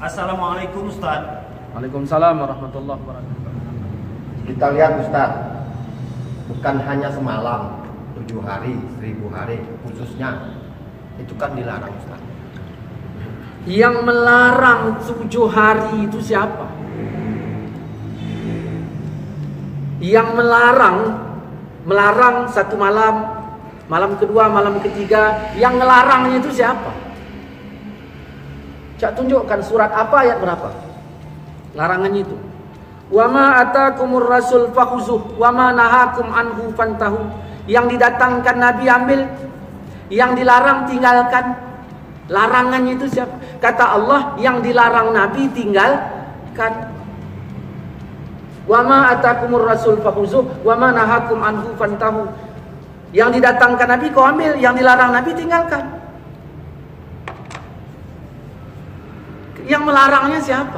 Assalamualaikum Ustaz. Waalaikumsalam warahmatullahi wabarakatuh. Kita lihat Ustaz, bukan hanya semalam, 7 hari, 1000 hari khususnya, itu kan dilarang Ustaz. Yang melarang 7 hari itu siapa? Yang melarang 1 malam, malam kedua, malam ketiga, yang ngelarangnya itu siapa? Cak tunjukkan surat apa, ayat berapa larangannya itu. Wa ma atakumur rasul fakhuzuh wa ma nahakum anhu fantahu. Yang didatangkan Nabi ambil, yang dilarang tinggalkan. Larangannya itu siapa? Kata Allah, yang dilarang Nabi tinggalkan. Wa ma atakumur rasul fakhuzuh wa ma nahakum anhu fantahu. Yang didatangkan Nabi kau ambil, yang dilarang Nabi tinggalkan. Yang melarangnya siapa?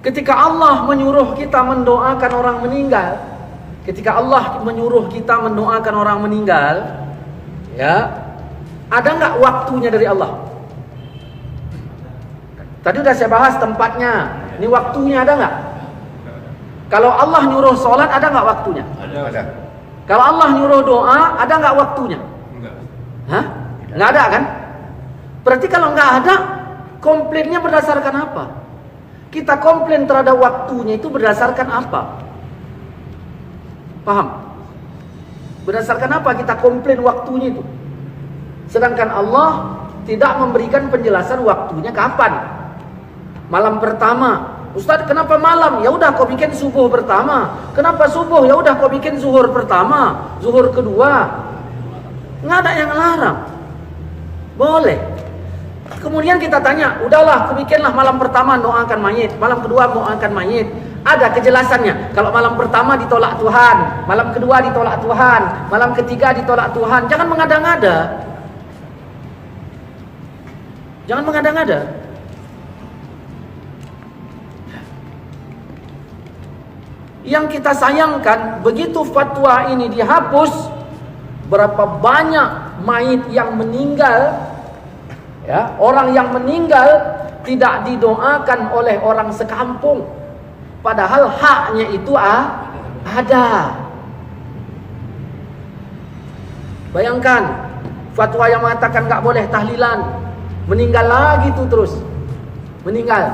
Ketika Allah menyuruh kita mendoakan orang meninggal, ya, ada nggak waktunya dari Allah? Tadi udah saya bahas tempatnya. Ini waktunya ada nggak? Kalau Allah nyuruh sholat, ada nggak waktunya? Ada. Kalau Allah nyuruh doa, ada nggak waktunya? Enggak. Hah? Nggak ada kan? Berarti kalau nggak ada, komplainnya berdasarkan apa? Kita komplain terhadap waktunya itu berdasarkan apa? Paham? Berdasarkan apa kita komplain waktunya itu? Sedangkan Allah tidak memberikan penjelasan waktunya kapan. Malam pertama, Ustaz kenapa malam? Ya udah kau bikin subuh pertama. Kenapa subuh? Ya udah kau bikin zuhur pertama, zuhur kedua. Nggak ada yang larang. Boleh. Kemudian kita tanya, udahlah, aku bikinlah malam pertama doakan mayit, malam kedua doakan mayit. Ada kejelasannya. Kalau malam pertama ditolak Tuhan, malam kedua ditolak Tuhan, malam ketiga ditolak Tuhan. Jangan mengada-ngada. Jangan mengada-ngada. Yang kita sayangkan, begitu fatwa ini dihapus, berapa banyak mayit yang meninggal, ya, orang yang meninggal tidak didoakan oleh orang sekampung, padahal haknya itu ada. Bayangkan fatwa yang mengatakan nggak boleh tahlilan, meninggal lagi tuh terus meninggal.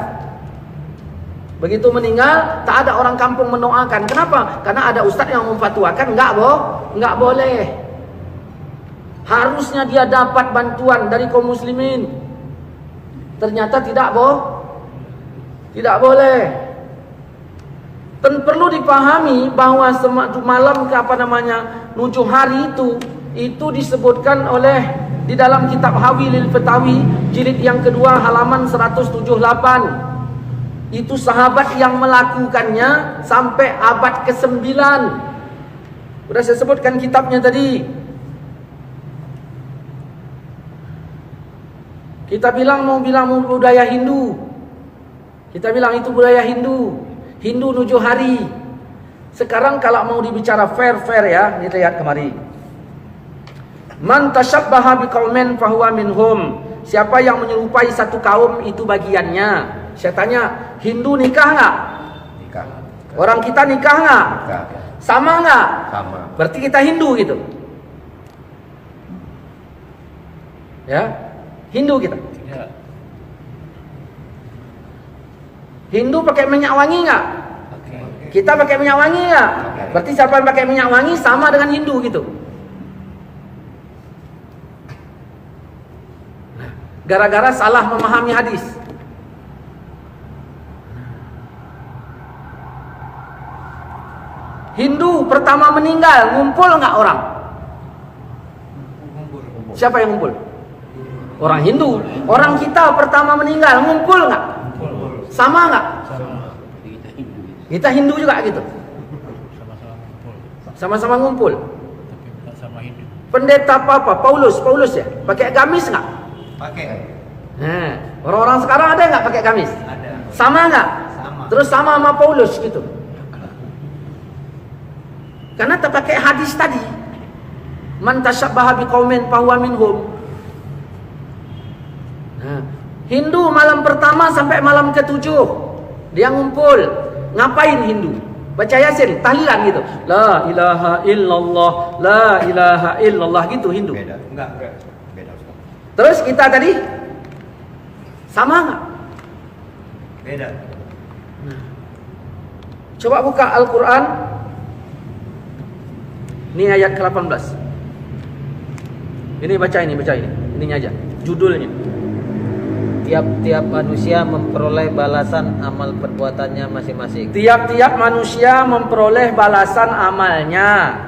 Begitu meninggal, tak ada orang kampung mendoakan. Kenapa? Karena ada ustadz yang memfatwakan nggak boleh. Harusnya dia dapat bantuan dari kaum muslimin. Ternyata tidak boleh. Dan perlu dipahami bahwa malam nujuh hari itu disebutkan oleh di dalam kitab Hawilil Fatawi jilid yang kedua halaman 178. Itu sahabat yang melakukannya sampai abad ke-9. Sudah saya sebutkan kitabnya tadi. Kita bilang budaya Hindu. Kita bilang itu budaya Hindu. Hindu 7 hari. Sekarang kalau mau dibicara fair ya, ini lihat kemari. Man tashabbaha biqaumin fahuwa minhum. Siapa yang menyerupai satu kaum itu bagiannya. Saya tanya, Hindu nikah nggak? Nikah. Orang kita nikah nggak? Nikah. Sama nggak? Sama. Berarti kita Hindu gitu. Ya, Hindu kita. Ya. Hindu pakai minyak wangi nggak? Oke. Kita pakai minyak wangi nggak? Berarti siapa yang pakai minyak wangi sama dengan Hindu gitu. Gara-gara salah memahami hadis. Hindu pertama meninggal, ngumpul nggak orang? Siapa yang ngumpul? Orang Hindu. Orang kita pertama meninggal, ngumpul nggak? Sama nggak? Kita Hindu juga gitu. Sama-sama ngumpul. Pendeta apa? Paulus ya? Pakai gamis nggak? Pakai. Nah, orang-orang sekarang ada nggak pakai gamis? Ada. Sama nggak? Sama. Terus sama Paulus gitu. Karena terpakai hadis tadi. Man tashabbaha biqaumin fahuwa minhum. Nah, Hindu malam pertama sampai malam ke-7 dia ngumpul. Ngapain Hindu? Baca Yasin, tahlilan gitu. La ilaha illallah, la ilaha illallah gitu Hindu. Beda. Enggak. Beda Ustaz. Terus kita tadi sama nggak? Beda. Coba buka Al-Quran. Ini ayat ke-18. Ini baca ini. Ininya aja. Judulnya. Tiap-tiap manusia memperoleh balasan amal perbuatannya masing-masing. Tiap-tiap manusia memperoleh balasan amalnya.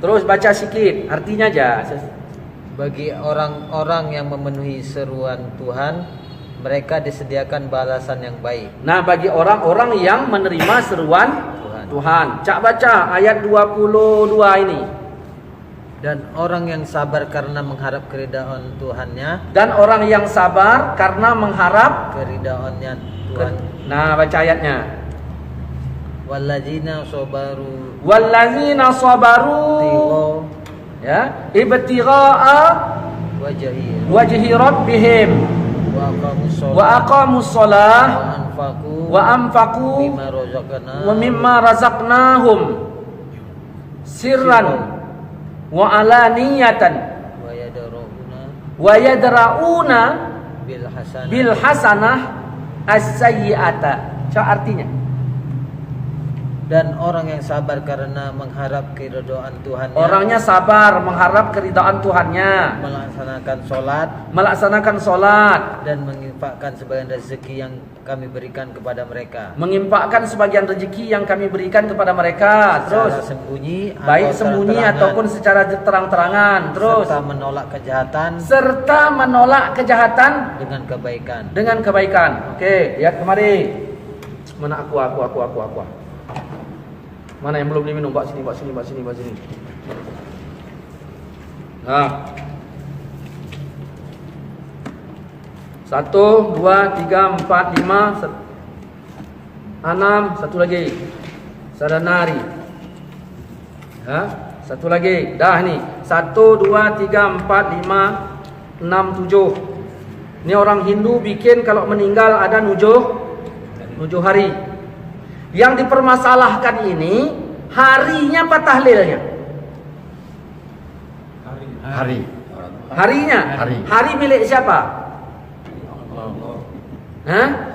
Terus baca sikit, artinya aja. Bagi orang-orang yang memenuhi seruan Tuhan, mereka disediakan balasan yang baik. Nah, bagi orang-orang yang menerima seruan Tuhan. Cak baca ayat 22 ini. Dan orang yang sabar karena mengharap keridhaan Tuhannya, Dan orang yang sabar karena mengharap. keridhaannya Tuhan. Nah, baca ayatnya. Walladzina sabaru Wallazina sabaru ya ibtigha'a wajhi wajhi rabbihim wa aqamus shalah wa anfaqu wa mimma razaqnahum sirran wa alaniyatan wa yadra'una bil hasanah as-sayyi'ata. Apa artinya? Dan orang yang sabar karena mengharap keridhaan Tuhannya, Orangnya sabar mengharap keridhaan Tuhannya, melaksanakan sholat dan menginfakkan sebagian rezeki yang kami berikan kepada mereka, kepada mereka. Terus secara sembunyi, baik sembunyi ataupun secara terang-terangan. Terus serta menolak kejahatan dengan kebaikan. Oke, lihat kemari. Mana aku. Mana yang belum diminum? Bawa sini. Nah. 1, 2, 3, 4, 5, 6, satu lagi. Sadanari. Ya, satu lagi. Dah ni. 1, 2, 3, 4, 5, 6, 7. Ini orang Hindu bikin kalau meninggal ada 7 hari. Yang dipermasalahkan ini harinya apa tahlilnya? Harinya. Hari milik siapa? Hah?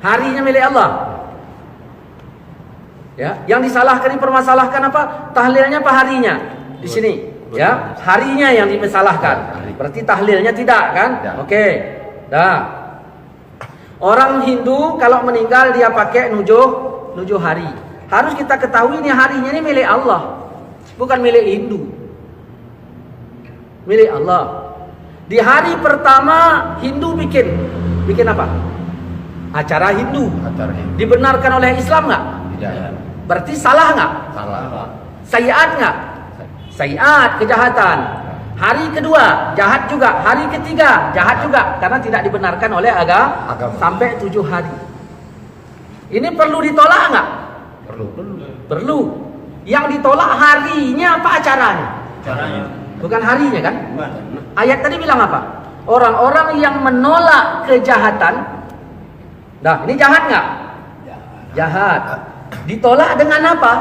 Harinya milik Allah. Ya, yang disalahkan dipermasalahkan apa? Tahlilnya apa harinya? Di sini, ya. Harinya yang dimasalahkan. Berarti tahlilnya tidak kan? Oke. Dah. Orang Hindu kalau meninggal dia pakai nujuh hari. Harus kita ketahui ini harinya ini milik Allah, bukan milik Hindu. Milik Allah. Di hari pertama Hindu bikin apa? Acara Hindu. Dibenarkan oleh Islam nggak? Tidak. Berarti salah nggak? Salah. Sayiat nggak? Sayiat, kejahatan. Hari kedua jahat juga, hari ketiga jahat juga karena tidak dibenarkan oleh agama. Sampai 7 hari. Ini perlu ditolak nggak? Perlu. Yang ditolak harinya apa acaranya? Bukan harinya kan? Ayat tadi bilang apa? Orang-orang yang menolak kejahatan. Nah, ini jahat nggak? Jahat. Ditolak dengan apa?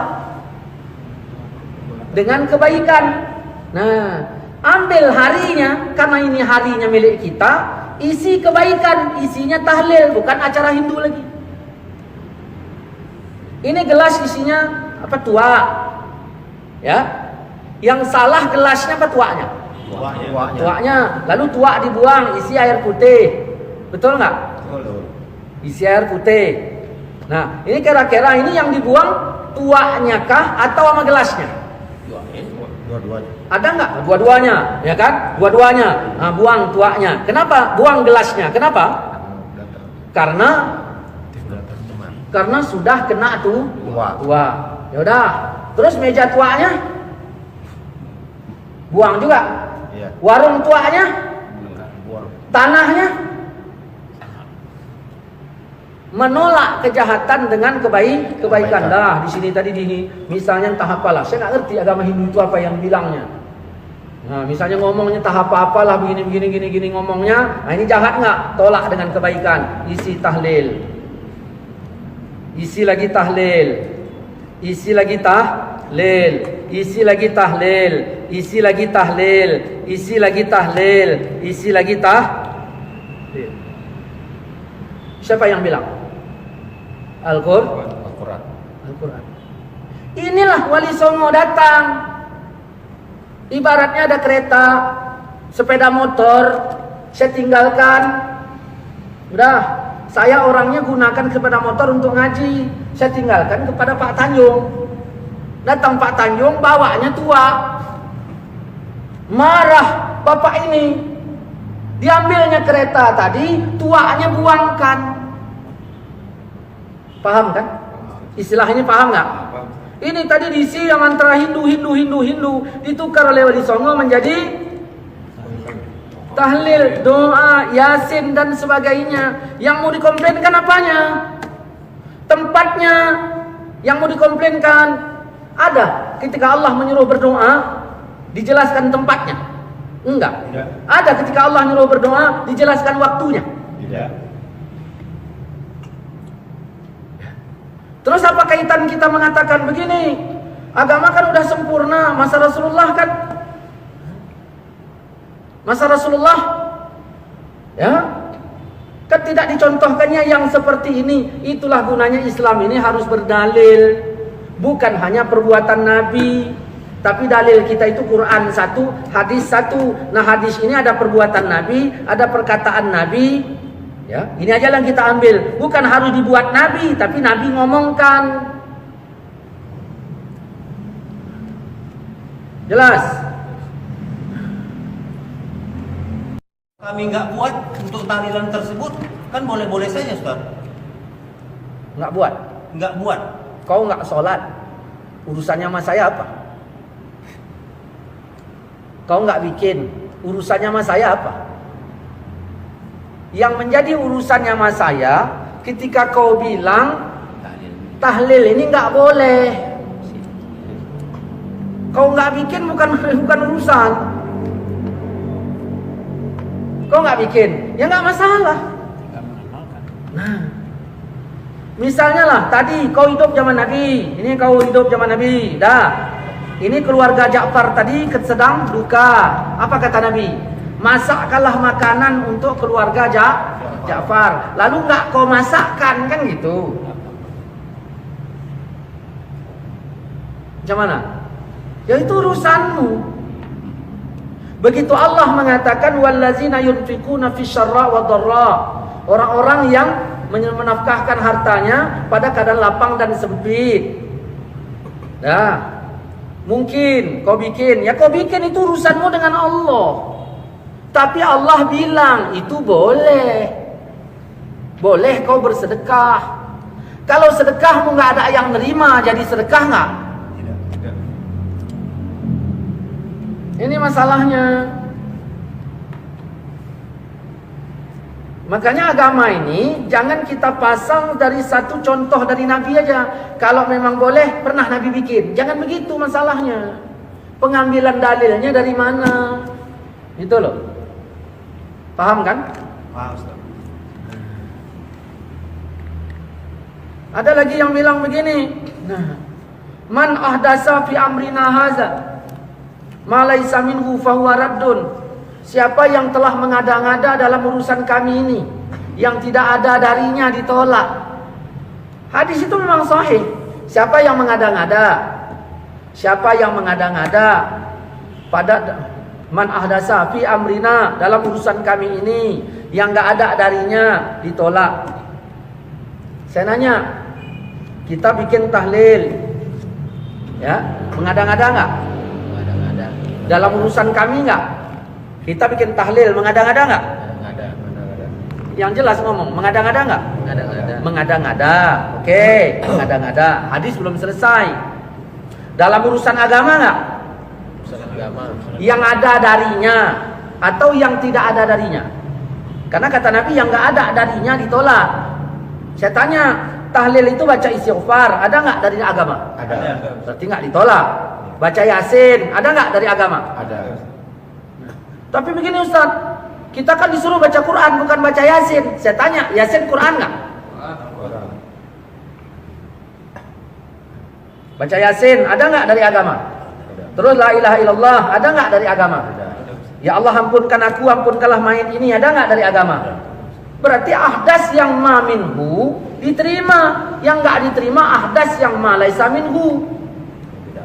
Dengan kebaikan. Nah, ambil harinya, karena ini harinya milik kita, isi kebaikan, isinya tahlil, bukan acara Hindu lagi. Ini gelas isinya apa? Tua. Ya. Yang salah gelasnya apa tuanya? Tuanya. Lalu tua dibuang, isi air putih. Betul nggak? Betul. Isi air putih. Nah, ini kira-kira ini yang dibuang tuanya kah atau sama gelasnya? Dua-duanya. Ada nggak? Dua-duanya, ya kan? Dua-duanya. Nah, buang tuanya. Kenapa? Buang gelasnya. Kenapa? Karena sudah kena tua. Ya udah. Terus meja tuanya buang juga. Iya. Warung tuanya, tanahnya. Menolak kejahatan dengan kebaikan. Dah di sini tadi misalnya entah apalah. Saya nggak ngerti agama Hindu itu apa yang bilangnya. Nah, misalnya ngomongnya tahap apa-apalah begini ngomongnya, nah ini jahat nggak? Tolak dengan kebaikan, isi tahlil. Isi lagi tahlil. Isi lagi tahlil. Isi lagi tahlil. Isi lagi tahlil. Isi lagi tahlil. Isi lagi tahlil. Siapa yang bilang? Al-Qur'an. Al-Qur'an. Inilah Wali Songo datang. Ibaratnya ada kereta, sepeda motor, saya tinggalkan. Udah, saya orangnya gunakan sepeda motor untuk ngaji. Saya tinggalkan kepada Pak Tanjung. Datang Pak Tanjung, bawanya tua. Marah bapak ini. Diambilnya kereta tadi, tuanya buangkan. Paham kan? Istilah ini paham nggak? Ini tadi diisi yang antara Hindu ditukar oleh Wali Songo menjadi tahlil, doa, yasin dan sebagainya. Yang mau dikomplainkan apanya? Tempatnya. Yang mau dikomplainkan ada ketika Allah menyuruh berdoa dijelaskan tempatnya? Enggak. Tidak. Ada ketika Allah menyuruh berdoa dijelaskan waktunya? Tidak. Terus apa kaitan kita mengatakan begini? Agama kan udah sempurna, masa Rasulullah kan? Masa Rasulullah ya? Kan tidak dicontohkannya yang seperti ini. Itulah gunanya Islam ini harus berdalil. Bukan hanya perbuatan Nabi, tapi dalil kita itu Quran satu, hadis satu. Nah, hadis ini ada perbuatan Nabi, ada perkataan Nabi. Ya, ini aja yang kita ambil. Bukan harus dibuat Nabi, tapi Nabi ngomongkan. Jelas? Kami nggak buat untuk tahlilan tersebut, kan boleh-boleh saja, Ustaz. Nggak buat. Nggak buat. Kau nggak sholat, urusannya sama saya apa? Kau nggak bikin, urusannya sama saya apa? Yang menjadi urusannya sama saya ketika kau bilang tahlil ini nggak boleh. Kau nggak bikin bukan urusan. Kau nggak bikin, ya nggak masalah. Nah, misalnya lah tadi kau hidup zaman Nabi, ini kau hidup zaman Nabi, dah. Ini keluarga Ja'far tadi sedang duka. Apa kata Nabi? Masakkanlah makanan untuk keluarga Ja'far. Lalu nggak kau masakkan, kan gitu. Macam mana? Ya itu urusanmu. Begitu Allah mengatakan wallazina yunfikuna fisyarra wa dharra. Orang-orang yang menafkahkan hartanya pada keadaan lapang dan sempit. Nah, mungkin kau bikin, ya kau bikin itu urusanmu dengan Allah. Tapi Allah bilang itu boleh. Boleh kau bersedekah. Kalau sedekahmu nggak ada yang nerima, jadi sedekah nggak? Tidak. Ini masalahnya. Makanya agama ini jangan kita pasang dari satu contoh dari Nabi aja. Kalau memang boleh, pernah Nabi bikin. Jangan begitu masalahnya. Pengambilan dalilnya dari mana? Itu loh. Paham kan? Paham, Ustaz. Ada lagi yang bilang begini. Nah, man ahdasa fi amrina haza ma laisa minhu fahuwa raddun. Siapa yang telah mengada-ngada dalam urusan kami ini yang tidak ada darinya ditolak. Hadis itu memang sahih. Siapa yang mengada-ngada? Siapa yang mengada-ngada pada man ahdasa fi amrina dalam urusan kami ini yang enggak ada darinya ditolak. Saya nanya, kita bikin tahlil, ya, mengada-ngada enggak? Mengada-ngada. Dalam urusan kami enggak? Kita bikin tahlil, mengada-ngada enggak? Mengada-ngada. Yang jelas ngomong, mengada-ngada enggak? Mengada-ngada. Mengada-ngada. Oke, mengada-ngada. Hadis belum selesai. Dalam urusan agama enggak? Urusan agama. Yang ada darinya atau yang tidak ada darinya? Karena kata Nabi yang enggak ada darinya ditolak. Saya tanya, tahlil itu baca istighfar, ada enggak dari agama? Ada. Berarti enggak ditolak. Baca yasin, ada enggak dari agama? Ada. Tapi begini Ustaz, kita kan disuruh baca Quran bukan baca Yasin. Saya tanya, Yasin Quran nggak? Baca Yasin ada nggak dari agama? Terus la ilaha illallah ada nggak dari agama? Ya Allah ampunkan aku, ampunkanlah mayit ini, ada nggak dari agama? Berarti ahdas yang ma minhu diterima, yang nggak diterima ahdas yang ma laisa minhu.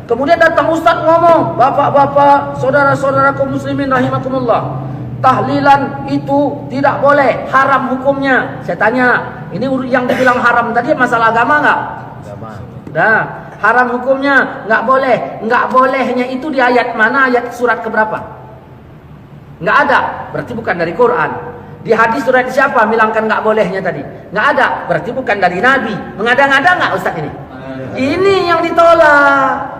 Kemudian datang Ustaz ngomong, bapak-bapak, saudara-saudara kaum muslimin rahimakumullah, tahlilan itu tidak boleh, haram hukumnya. Saya tanya, ini yang dibilang haram tadi masalah agama nggak? Agama. Nah, haram hukumnya nggak boleh. Nggak bolehnya itu di ayat mana? Ayat surat keberapa? Nggak ada, berarti bukan dari Quran. Di hadis surat siapa bilangkan nggak bolehnya tadi? Nggak ada, berarti bukan dari Nabi. Mengada-ngada nggak Ustaz ini? Ini yang ditolak.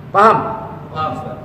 Paham? Paham, Ustaz.